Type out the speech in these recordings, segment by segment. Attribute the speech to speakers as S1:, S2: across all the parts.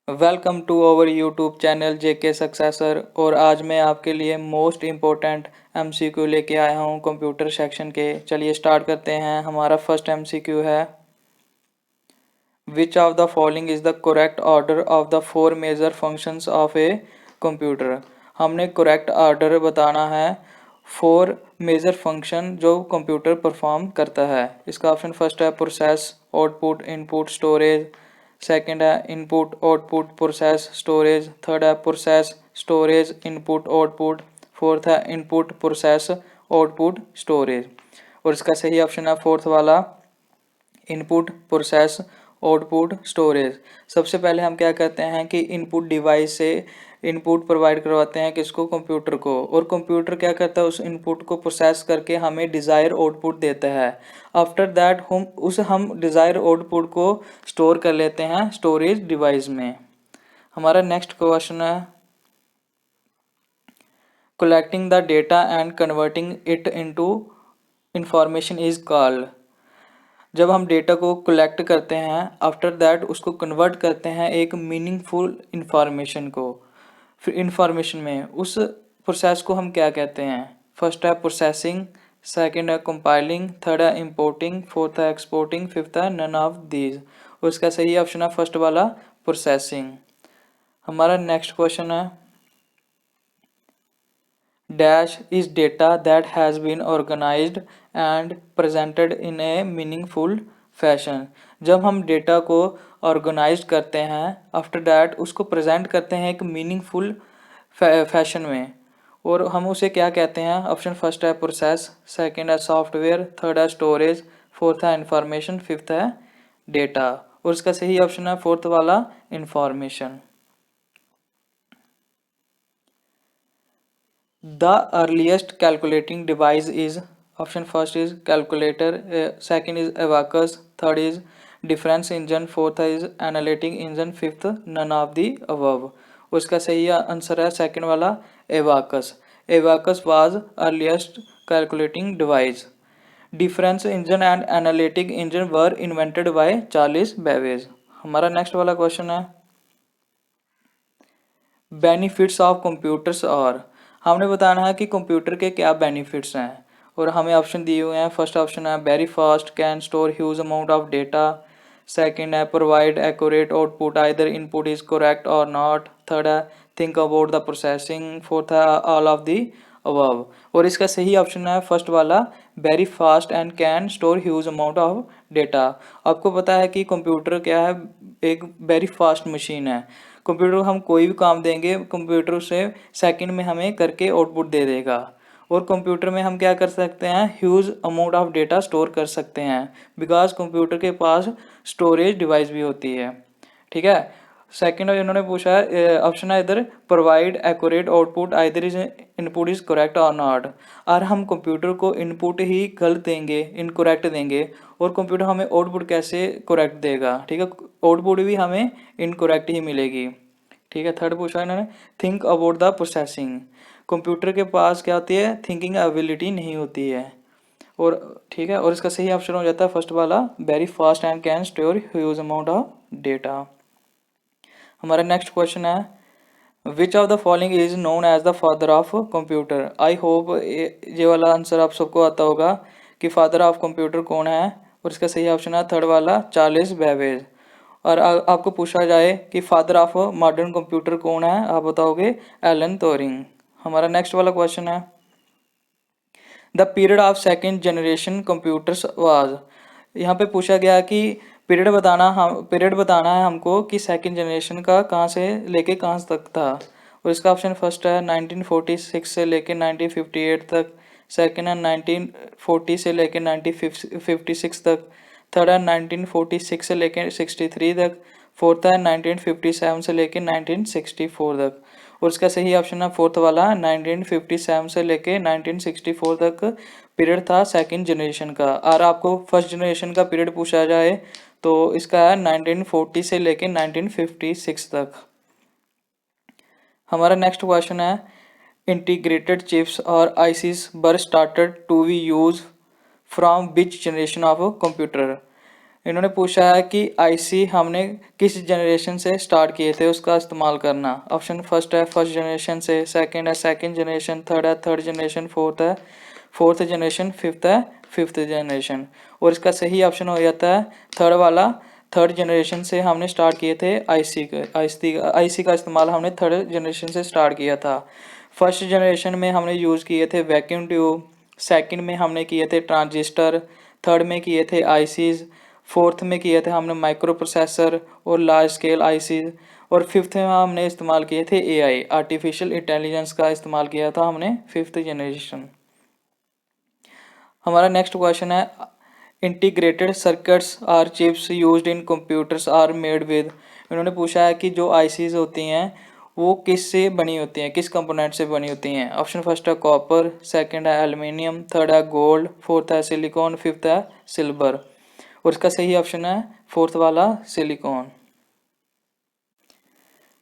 S1: Welcome to our YouTube channel JK successor. और आज मैं आपके लिए मोस्ट इम्पोर्टेंट एमसीक्यू लेके आया हूँ कंप्यूटर सेक्शन के। चलिए स्टार्ट करते हैं। हमारा फर्स्ट एमसीक्यू है, which of the following is the correct order of the four major functions of a computer. हमने करेक्ट ऑर्डर बताना है फोर मेजर फंक्शन जो कंप्यूटर परफॉर्म करता है। इसका ऑप्शन फर्स्ट है process, output, input, storage. Second है input, output, process, storage. Third है process, storage, input, output. Fourth है इनपुट, प्रोसेस, आउटपुट, स्टोरेज। और इसका सही ऑप्शन है फोर्थ वाला, इनपुट, प्रोसेस, आउटपुट, स्टोरेज। सबसे पहले हम क्या करते हैं कि इनपुट डिवाइस से इनपुट प्रोवाइड करवाते हैं किसको, कंप्यूटर को। और कंप्यूटर क्या करता है, उस इनपुट को प्रोसेस करके हमें डिज़ायर आउटपुट देता है। आफ्टर दैट हम डिज़ायर आउटपुट को स्टोर कर लेते हैं स्टोरेज डिवाइस में। हमारा नेक्स्ट क्वेश्चन है, collecting the data and converting it into information is called. जब हम डेटा को कलेक्ट करते हैं, आफ्टर दैट उसको कन्वर्ट करते हैं एक मीनिंगफुल इंफॉर्मेशन को, फिर इंफॉर्मेशन में उस प्रोसेस को हम क्या कहते हैं। फर्स्ट है प्रोसेसिंग, सेकंड है कंपाइलिंग, थर्ड है इंपोर्टिंग, फोर्थ है एक्सपोर्टिंग, फिफ्थ है नन ऑफ दीज। और इसका सही ऑप्शन है फर्स्ट वाला, प्रोसेसिंग। हमारा नेक्स्ट क्वेश्चन है, dash is data that has been organised and presented in a meaningful fashion. जब हम डेटा को ऑर्गेनाइज करते हैं, आफ्टर दैट उसको प्रेजेंट करते हैं एक मीनिंगफुल फैशन में, और हम उसे क्या कहते हैं। ऑप्शन फर्स्ट है प्रोसेस, सेकंड है सॉफ्टवेयर, थर्ड है स्टोरेज, फोर्थ है इंफॉर्मेशन, फिफ्थ है डेटा। और इसका सही ऑप्शन है फोर्थ वाला, information. The earliest calculating device is, option first is calculator, second is abacus, third is difference engine, fourth is analytic engine, fifth none of the above। उसका सही answer है second वाला, abacus। abacus was earliest calculating device। difference engine and analytic engine were invented by Charles Babbage. हमारा next वाला question है, benefits of computers. और हमने बताना है कि कंप्यूटर के क्या बेनिफिट्स हैं, और हमें ऑप्शन दिए हुए हैं। फर्स्ट ऑप्शन है very fast, can store huge amount of data. Second है provide accurate output, either input is correct और नॉट। थर्ड है think about the processing. Fourth है ऑल ऑफ द अबव। और इसका सही ऑप्शन है फर्स्ट वाला, very fast and can store huge amount of data. आपको पता है कि कंप्यूटर क्या है, एक वेरी फास्ट मशीन है। कंप्यूटर को हम कोई भी काम देंगे, कंप्यूटर उसे सेकंड में हमें करके आउटपुट दे देगा। और कंप्यूटर में हम क्या कर सकते हैं, huge amount of data store कर सकते हैं, बिकॉज कंप्यूटर के पास स्टोरेज डिवाइस भी होती है। ठीक है। सेकंड इन्होंने पूछा है, ऑप्शन है इधर provide accurate output, either is input is correct और नॉट। और हम कंप्यूटर को इनपुट ही गलत देंगे, इनकरेक्ट देंगे, और कंप्यूटर हमें आउटपुट कैसे करेक्ट देगा। ठीक है, आउटपुट भी हमें इनकरेक्ट ही मिलेगी। ठीक है। थर्ड पूछा इन्होंने, think about the processing. Computer के पास क्या होती है, थिंकिंग एबिलिटी नहीं होती है। और ठीक है, और इसका सही ऑप्शन हो जाता है फर्स्ट वाला, very fast and can store huge amount of data. हमारा नेक्स्ट क्वेश्चन है, which of the following is known as the father of computer. I hope ये वाला आंसर आप सबको आता होगा कि फादर ऑफ कंप्यूटर कौन है। और इसका सही ऑप्शन है थर्ड वाला, चार्ल्स बेबेज। और आपको पूछा जाए कि फादर ऑफ मॉडर्न कंप्यूटर कौन है, आप बताओगे एलन ट्यूरिंग। हमारा नेक्स्ट वाला क्वेश्चन है, the period of second generation computers was. यहाँ पे पूछा गया कि पीरियड बताना है हमको कि सेकेंड जनरेशन का कहाँ से लेके कहाँ तक था। और इसका ऑप्शन फर्स्ट है 1946 से लेके 1958 तक, सेकेंड है 1940 से लेके 1956 तक, थर्ड है 1946 से लेके 63 तक, फोर्थ है 1957 से लेके 1964 तक। और इसका सही ऑप्शन है फोर्थ वाला, 1957 से लेके 1964 तक पीरियड था सेकंड जनरेशन का। और आपको फर्स्ट जनरेशन का पीरियड पूछा जाए तो इसका है 1940 से लेके 1956 तक। हमारा नेक्स्ट क्वेश्चन है, इंटीग्रेटेड चिप्स और ICs were started to be use from which generation of computer. इन्होंने पूछा है कि आईसी हमने किस जनरेशन से स्टार्ट किए थे उसका इस्तेमाल करना। ऑप्शन फर्स्ट है फर्स्ट जनरेशन से, सेकंड है सेकंड जनरेशन, थर्ड है थर्ड जनरेशन, फोर्थ है फोर्थ जनरेशन, फिफ्थ है फिफ्थ जनरेशन। और इसका सही ऑप्शन हो जाता है थर्ड वाला, थर्ड जनरेशन से हमने स्टार्ट किए थे आईसी का इस्तेमाल हमने थर्ड जनरेशन से स्टार्ट किया था। फर्स्ट जनरेशन में हमने यूज़ किए थे वैक्यूम ट्यूब, सेकंड में हमने किए थे ट्रांजिस्टर, थर्ड में किए थे आईसीज, फोर्थ में किए थे हमने माइक्रो प्रोसेसर और लार्ज स्केल आईसीज, और फिफ्थ में हमने इस्तेमाल किए थे एआई आर्टिफिशियल इंटेलिजेंस का इस्तेमाल किया था हमने फिफ्थ जनरेशन। हमारा नेक्स्ट क्वेश्चन है integrated circuits or chips used in computers are made with. इन्होंने पूछा है कि जो आईसीज होती हैं वो किस से बनी होती हैं, किस कंपोनेंट से बनी होती हैं। ऑप्शन फर्स्ट है कॉपर, सेकंड है एल्युमिनियम, थर्ड है गोल्ड, फोर्थ है सिलिकॉन, फिफ्थ है सिल्वर। और इसका सही ऑप्शन है फोर्थ वाला सिलिकॉन।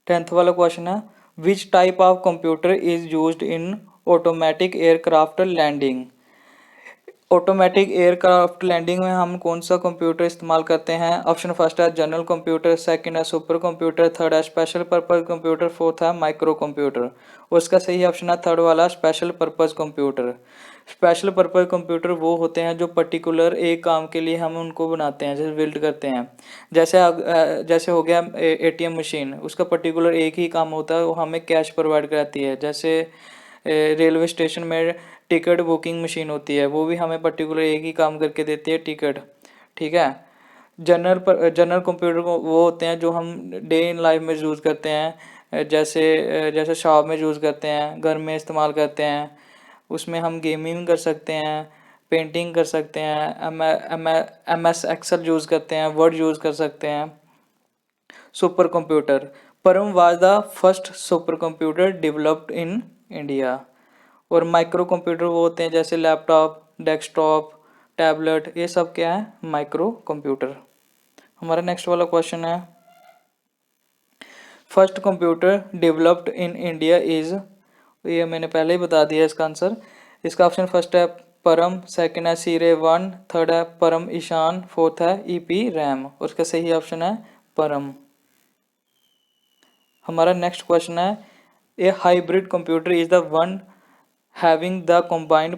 S1: 10th वाला क्वेश्चन है which type of computer is used in automatic aircraft landing. Automatic aircraft landing में हम कौन सा कंप्यूटर इस्तेमाल करते हैं। ऑप्शन फर्स्ट है जनरल कंप्यूटर, सेकंड है सुपर कंप्यूटर, थर्ड है स्पेशल पर्पज कंप्यूटर, फोर्थ है माइक्रो कंप्यूटर। और इसका सही ऑप्शन है थर्ड वाला special purpose computer. Special purpose computer वो होते हैं जो पर्टिकुलर एक काम के लिए हम उनको बनाते हैं, जैसे बिल्ड करते हैं। जैसे हो गया एटीएम मशीन, उसका पर्टिकुलर एक ही काम होता है, वो हमें कैश प्रोवाइड कराती है। जैसे रेलवे स्टेशन में टिकट बुकिंग मशीन होती है, वो भी हमें पर्टिकुलर एक ही काम करके देती है, टिकट। ठीक है। जनरल कंप्यूटर वो होते हैं जो हम डे इन लाइफ में यूज़ करते हैं, जैसे शॉप में यूज़ करते हैं, घर में इस्तेमाल करते हैं। उसमें हम गेमिंग कर सकते हैं, पेंटिंग कर सकते हैं, एम एस एक्सेल यूज़ करते हैं, वर्ड यूज़ कर सकते हैं। सुपर कंप्यूटर परम was the first super computer developed in India. और माइक्रो कंप्यूटर वो होते हैं जैसे लैपटॉप, डेस्कटॉप, टैबलेट, ये सब क्या है माइक्रो कंप्यूटर। हमारा नेक्स्ट वाला क्वेश्चन है first computer developed in India is. ये मैंने पहले ही बता दिया इसका आंसर। इसका ऑप्शन फर्स्ट है परम, सेकंड है सीरे वन, थर्ड है परम ईशान, फोर्थ है ईपी रैम। और उसका सही ऑप्शन है परम। हमारा नेक्स्ट क्वेश्चन है a hybrid computer is the one having the combined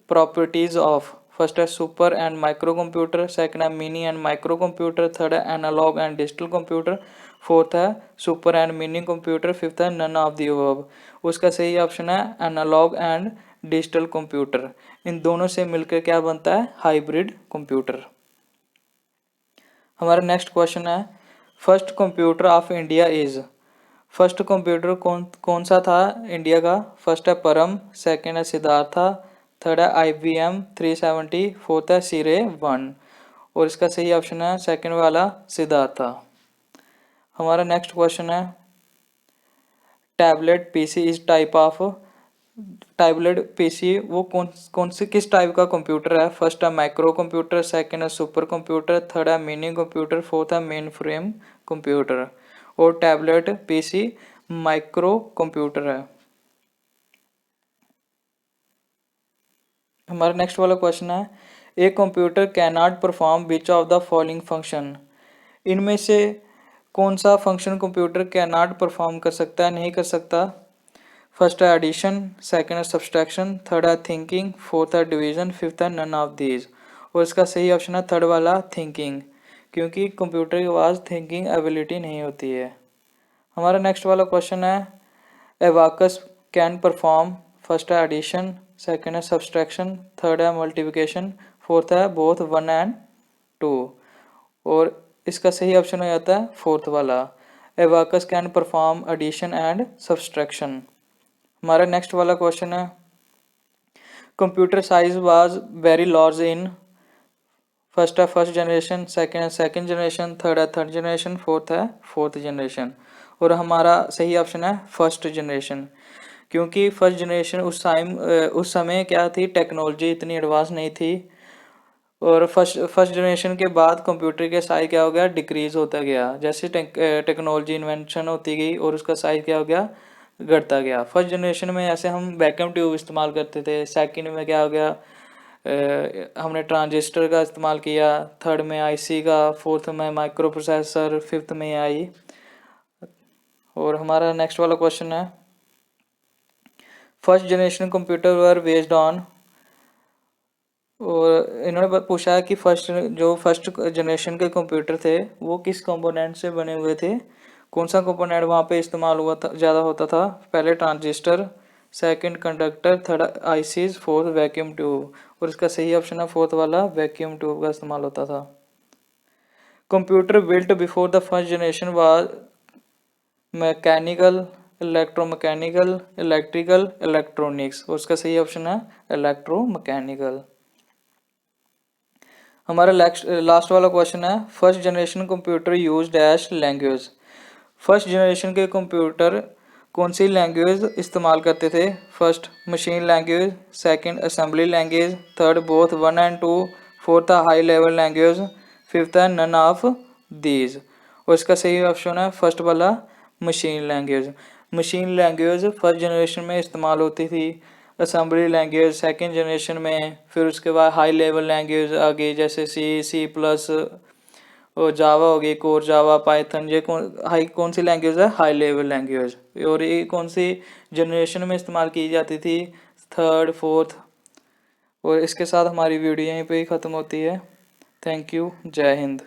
S1: properties of। First है super and micro computer, second है mini and micro computer, third है analog and digital computer, fourth है super and mini computer, fifth है none of the above. उसका सही option है analog and digital computer. इन दोनों से मिलकर क्या बनता है हाइब्रिड कंप्यूटर। हमारा नेक्स्ट क्वेश्चन है first computer of India is. First computer कौन कौन सा था इंडिया का। फर्स्ट है परम, सेकंड है सिद्धार्था, थर्ड है IBM 370, फोर्थ है सीरे वन। और इसका सही ऑप्शन है सेकंड वाला सिद्धार्था। हमारा नेक्स्ट क्वेश्चन है tablet PC is type of. Tablet PC वो कौन कौन से किस टाइप का कंप्यूटर है। फर्स्ट है माइक्रो कंप्यूटर, सेकंड है सुपर कंप्यूटर, थर्ड है मिनी कंप्यूटर, फोर्थ है मेन फ्रेम कंप्यूटर। और टैबलेट पीसी माइक्रो कंप्यूटर है। हमारा नेक्स्ट वाला क्वेश्चन है a computer can not perform which of the following function. इनमें से कौन सा function computer can not perform कर सकता है, नहीं कर सकता। फर्स्ट है एडिशन, सेकंड है सब्सट्रैक्शन, थर्ड है थिंकिंग, फोर्थ है डिवीजन, फिफ्थ है नन ऑफ दीज। और इसका सही ऑप्शन है थर्ड वाला थिंकिंग, क्योंकि कंप्यूटर के पास थिंकिंग एबिलिटी नहीं होती है। हमारा नेक्स्ट वाला क्वेश्चन है एवाकस कैन परफॉर्म। फर्स्ट है एडिशन, सेकंड है सब्सट्रैक्शन, थर्ड है मल्टीप्लिकेशन, फोर्थ है बोथ वन एंड टू। और इसका सही ऑप्शन हो जाता है फोर्थ वाला abacus can perform addition and subtraction. हमारा नेक्स्ट वाला क्वेश्चन है computer size was very large in. First है फर्स्ट जनरेशन, सेकंड है सेकंड जनरेशन, थर्ड है थर्ड जनरेशन, फोर्थ है फोर्थ जनरेशन। और हमारा सही ऑप्शन है फर्स्ट जनरेशन, क्योंकि फर्स्ट जनरेशन उस समय क्या थी टेक्नोलॉजी इतनी एडवांस नहीं थी। और फर्स्ट जनरेशन के बाद कंप्यूटर का साइज क्या हो गया डिक्रीज होता गया, जैसे टेक्नोलॉजी इन्वेंशन होती गई और उसका साइज क्या हो गया घटता गया। फर्स्ट जनरेशन में ऐसे हम वैक्यूम ट्यूब इस्तेमाल करते थे, सेकंड में क्या हो गया हमने ट्रांजिस्टर का इस्तेमाल किया, थर्ड में आईसी का, फोर्थ में माइक्रो प्रोसेसर, फिफ्थ में आई। और हमारा नेक्स्ट वाला क्वेश्चन है, first generation computer were based on, और इन्होंने पूछा है कि फर्स्ट जनरेशन के कंप्यूटर थे वो किस कंपोनेंट से बने हुए थे, कौन सा कंपोनेंट वहाँ पे इस्तेमाल हुआ था, ज़्यादा होता था। पहले transistor, second conductor, third ICs, fourth vacuum tube. और इसका सही ऑप्शन है फोर्थ वाला, वैक्यूम ट्यूब का इस्तेमाल होता था। Computer built before the first generation was mechanical, electromechanical, electrical, electronics. और उसका सही ऑप्शन है इलेक्ट्रोमैकेनिकल। हमारा लास्ट वाला क्वेश्चन है, first generation computer use dash language. First generation के कंप्यूटर कौन सी लैंग्वेज इस्तेमाल करते थे। First machine language, second assembly language, third both 1 and 2, fourth high level language, fifth है नन ऑफ दीज। और इसका सही ऑप्शन है फर्स्ट वाला, machine language. Machine language first generation में इस्तेमाल होती थी, असेंबली लैंग्वेज सेकंड जनरेशन में, फिर उसके बाद हाई लेवल लैंग्वेज आ गई जैसे सी प्लस और जावा हो गई, कोर जावा, पाइथन। ये कौन सी लैंग्वेज है, हाई लेवल लैंग्वेज। और ये कौन सी जनरेशन में इस्तेमाल की जाती थी, थर्ड, फोर्थ। और इसके साथ हमारी वीडियो यहीं पे ही ख़त्म होती है। थैंक यू, जय हिंद।